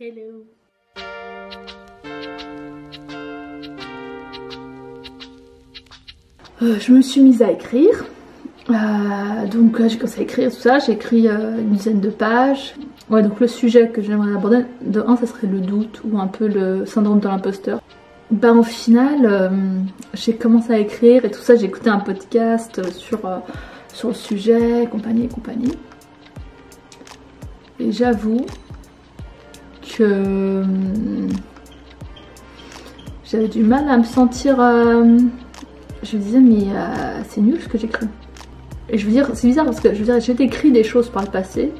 Hello. Je me suis mise à écrire. Donc j'ai commencé à écrire tout ça, j'ai écrit une dizaine de pages. Ouais, donc le sujet que j'aimerais aborder, de un, ça serait le doute ou un peu le syndrome de l'imposteur. Ben au final, j'ai commencé à écrire et tout ça, j'ai écouté un podcast sur le sujet, compagnie et compagnie. Et j'avoue que j'avais du mal à me sentir... je me disais mais c'est nul ce que j'écris. Et je veux dire, c'est bizarre parce que je veux dire, j'ai écrit des choses par le passé,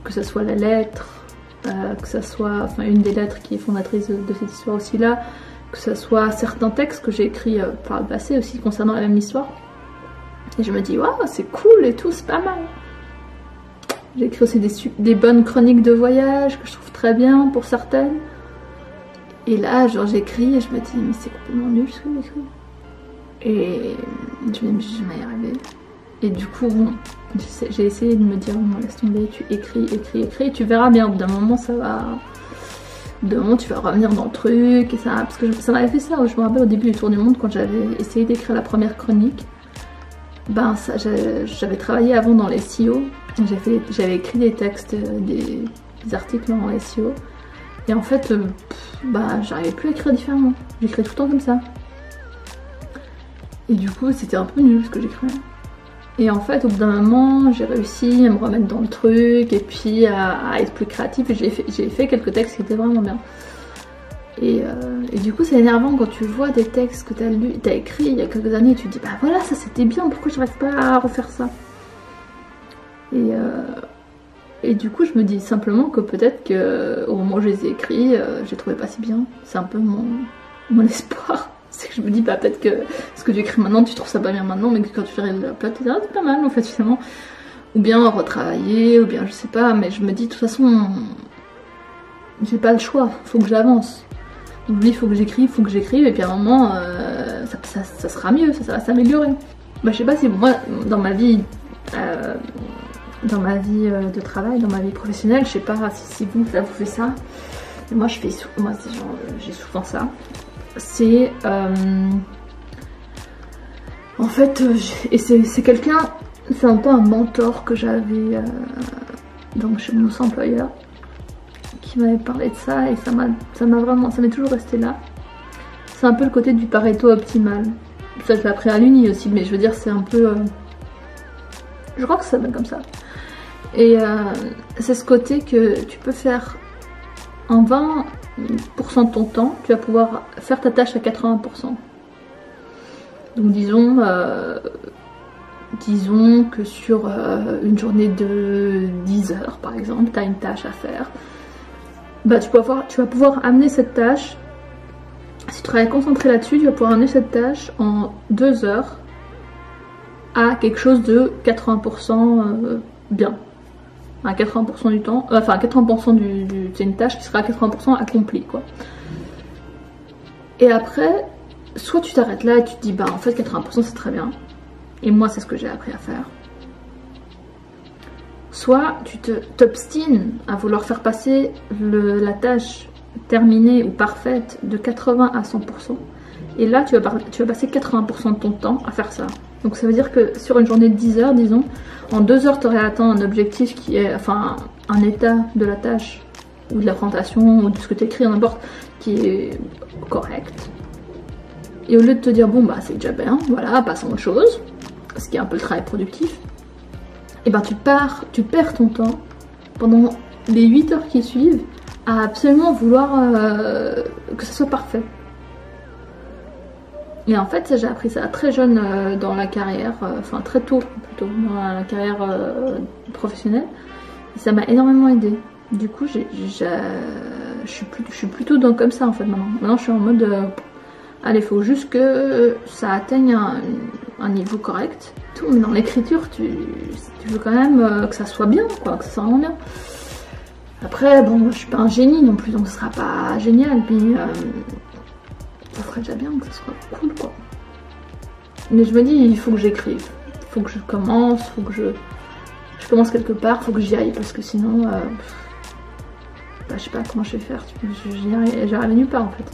que ce soit la lettre, que ce soit enfin une des lettres qui est fondatrice de cette histoire aussi là, que ce soit certains textes que j'ai écrits par le passé aussi concernant la même histoire. Et je me dis waouh, c'est cool et tout, c'est pas mal. J'ai écrit aussi des bonnes chroniques de voyage que je trouve très bien pour certaines. Et là, genre j'écris et je me dis mais c'est complètement nul ce que j'écris. Et je me dis je vais jamais y arriver. Et du coup, bon, j'ai essayé de me dire non, laisse tomber, tu écris, et tu verras bien, au bout d'un moment ça va... Au bout d'un moment tu vas revenir dans le truc, et ça... Parce que ça m'avait fait ça, je me rappelle au début du Tour du Monde, quand j'avais essayé d'écrire la première chronique, ben ça, j'avais travaillé avant dans les SEO, j'avais écrit des textes, des articles en SEO, et en fait, bah j'arrivais plus à écrire différemment, j'écris tout le temps comme ça. Et du coup c'était un peu nul ce que j'écrivais. Et en fait, au bout d'un moment, j'ai réussi à me remettre dans le truc et puis à être plus créative. Et j'ai fait quelques textes qui étaient vraiment bien. Et du coup, c'est énervant quand tu vois des textes que t'as écrits il y a quelques années et tu te dis bah voilà, ça c'était bien, pourquoi j'arrive pas à refaire ça? Et du coup, je me dis simplement que peut-être qu'au moment où je les ai écrits, je les trouvais pas si bien. C'est un peu mon espoir. C'est que je me dis bah peut-être que ce que tu écris maintenant tu trouves ça pas bien maintenant, mais que quand tu fais la plot tu dis ah c'est pas mal en fait finalement, ou bien retravailler, ou bien je sais pas, mais je me dis de toute façon j'ai pas le choix, faut que j'avance, donc oui, faut que j'écrive et puis à un moment ça sera mieux, ça va s'améliorer. Bah je sais pas si moi dans ma vie de travail, dans ma vie professionnelle, je sais pas si vous ça vous fait ça, mais moi j'ai souvent ça. C'est en fait et c'est quelqu'un, c'est un peu un mentor que j'avais donc chez mon ancien employeur qui m'avait parlé de ça, et ça m'est toujours resté là. C'est un peu le côté du Pareto optimal, ça je l'ai appris à l'uni aussi, mais je veux dire c'est un peu je crois que ça s'appelle comme ça, et c'est ce côté que tu peux faire en 20% de ton temps, tu vas pouvoir faire ta tâche à 80%. Donc disons que sur une journée de 10 heures par exemple, tu as une tâche à faire. Bah tu vas pouvoir amener cette tâche, si tu travailles concentré là-dessus, tu vas pouvoir amener cette tâche en 2 heures à quelque chose de 80% bien. À 80% du temps, enfin à 80% c'est une tâche qui sera à 80% accomplie quoi. Et après, soit tu t'arrêtes là et tu te dis bah en fait 80% c'est très bien, et moi c'est ce que j'ai appris à faire. Soit tu t'obstines à vouloir faire passer la tâche terminée ou parfaite de 80 à 100%, et là tu vas passer 80% de ton temps à faire ça. Donc ça veut dire que sur une journée de 10 heures, disons, en 2 heures tu aurais atteint un objectif qui est, enfin un état de la tâche ou de la présentation ou de ce que tu écris, n'importe, qui est correct. Et au lieu de te dire bon bah c'est déjà bien, voilà, passons à autre chose, ce qui est un peu le travail productif, et ben tu perds ton temps pendant les 8 heures qui suivent à absolument vouloir que ça soit parfait. Et en fait, j'ai appris ça très jeune dans la carrière, enfin très tôt plutôt, dans la carrière professionnelle. Et ça m'a énormément aidé. Du coup, je suis plutôt comme ça en fait maintenant. Maintenant, je suis en mode, allez, il faut juste que ça atteigne un niveau correct. Tout, mais dans l'écriture, tu veux quand même que ça soit bien, quoi, que ça soit vraiment bien. Après, bon, je suis pas un génie non plus, donc ce sera pas génial. Puis ça serait déjà bien que ce soit cool quoi. Mais je me dis il faut que j'écrive, il faut que je commence, il faut que je commence quelque part, il faut que j'y aille parce que sinon bah, je sais pas comment je vais faire, j'arrive nulle part en fait.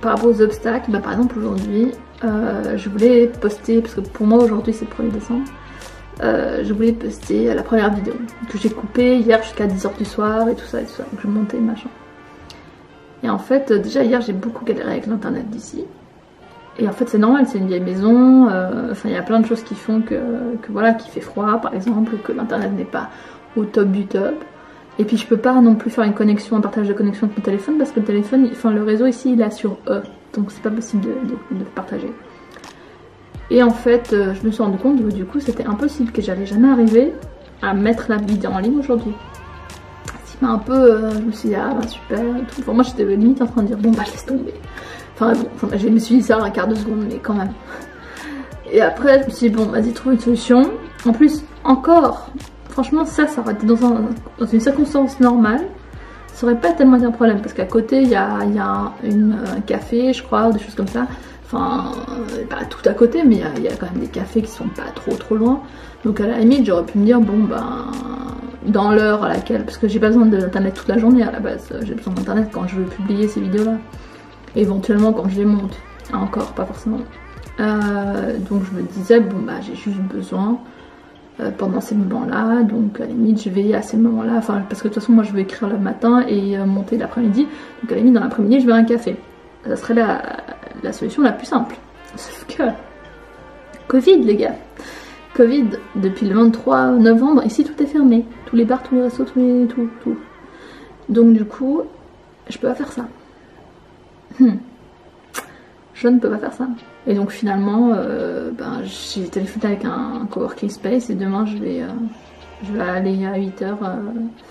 Par rapport aux obstacles, bah, par exemple aujourd'hui, je voulais poster, parce que pour moi aujourd'hui c'est le 1er décembre, je voulais poster la première vidéo que j'ai coupée hier jusqu'à 10h du soir et tout ça, donc je montais machin. Et en fait, déjà hier j'ai beaucoup galéré avec l'internet d'ici. Et en fait c'est normal, c'est une vieille maison, enfin il y a plein de choses qui font que voilà, qu'il fait froid par exemple, que l'internet n'est pas au top du top. Et puis je peux pas non plus faire une connexion, un partage de connexion avec mon téléphone parce que le téléphone, enfin le réseau ici il est sur E, donc c'est pas possible de partager. Et en fait je me suis rendu compte que du coup c'était impossible, que j'allais jamais arriver à mettre la vidéo en ligne aujourd'hui. Ce qui m'a un peu, je me suis dit ah bah super et tout. Enfin moi j'étais limite en train de dire bon bah je laisse tomber. Enfin bon, je me suis dit ça un quart de seconde mais quand même. Et après je me suis dit bon vas-y trouve une solution. En plus encore... Franchement, ça aurait été dans une circonstance normale, ça aurait pas tellement été un problème parce qu'à côté il y a un café, je crois, ou des choses comme ça. Enfin, pas tout à côté, mais il y a quand même des cafés qui sont pas trop loin. Donc à la limite, j'aurais pu me dire, bon ben, dans l'heure à laquelle, parce que j'ai pas besoin d'internet toute la journée à la base, j'ai besoin d'internet quand je veux publier ces vidéos-là. Éventuellement quand je les monte, encore, pas forcément. Donc je me disais, bon bah j'ai juste besoin. Pendant ces moments-là, donc à la limite je vais à ces moments-là, enfin parce que de toute façon moi je vais écrire le matin et monter l'après-midi, donc à la limite dans l'après-midi je vais à un café. Ça serait la solution la plus simple. Sauf que Covid les gars, Covid depuis le 23 novembre, ici tout est fermé, tous les bars, tous les restos, tout. Donc du coup je peux pas faire ça. Je ne peux pas faire ça. Et donc finalement, ben, j'ai téléphoné avec un coworking space et demain je vais aller à 8h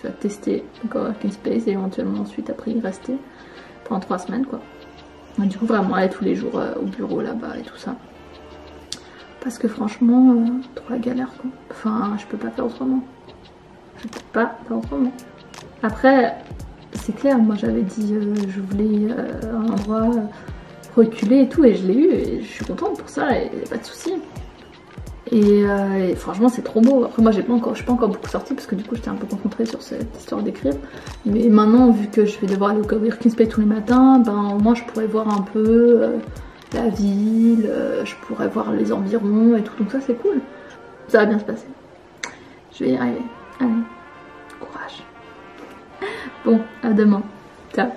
faire tester le coworking space et éventuellement ensuite après y rester pendant 3 semaines quoi. Et du coup vraiment aller tous les jours au bureau là-bas et tout ça. Parce que franchement, trop la galère quoi. Enfin, je peux pas faire autrement. Je peux pas faire autrement. Après, c'est clair, moi j'avais dit je voulais un endroit... reculer et tout, et je l'ai eu et je suis contente pour ça et pas de soucis. Et franchement c'est trop beau. Après moi je suis pas encore beaucoup sortie parce que du coup j'étais un peu concentrée sur cette histoire d'écrire, mais maintenant vu que je vais devoir aller au coworking space tous les matins, ben au moins je pourrais voir un peu la ville, je pourrais voir les environs et tout, donc ça c'est cool, ça va bien se passer, je vais y arriver. Allez, courage. Bon, à demain, ciao.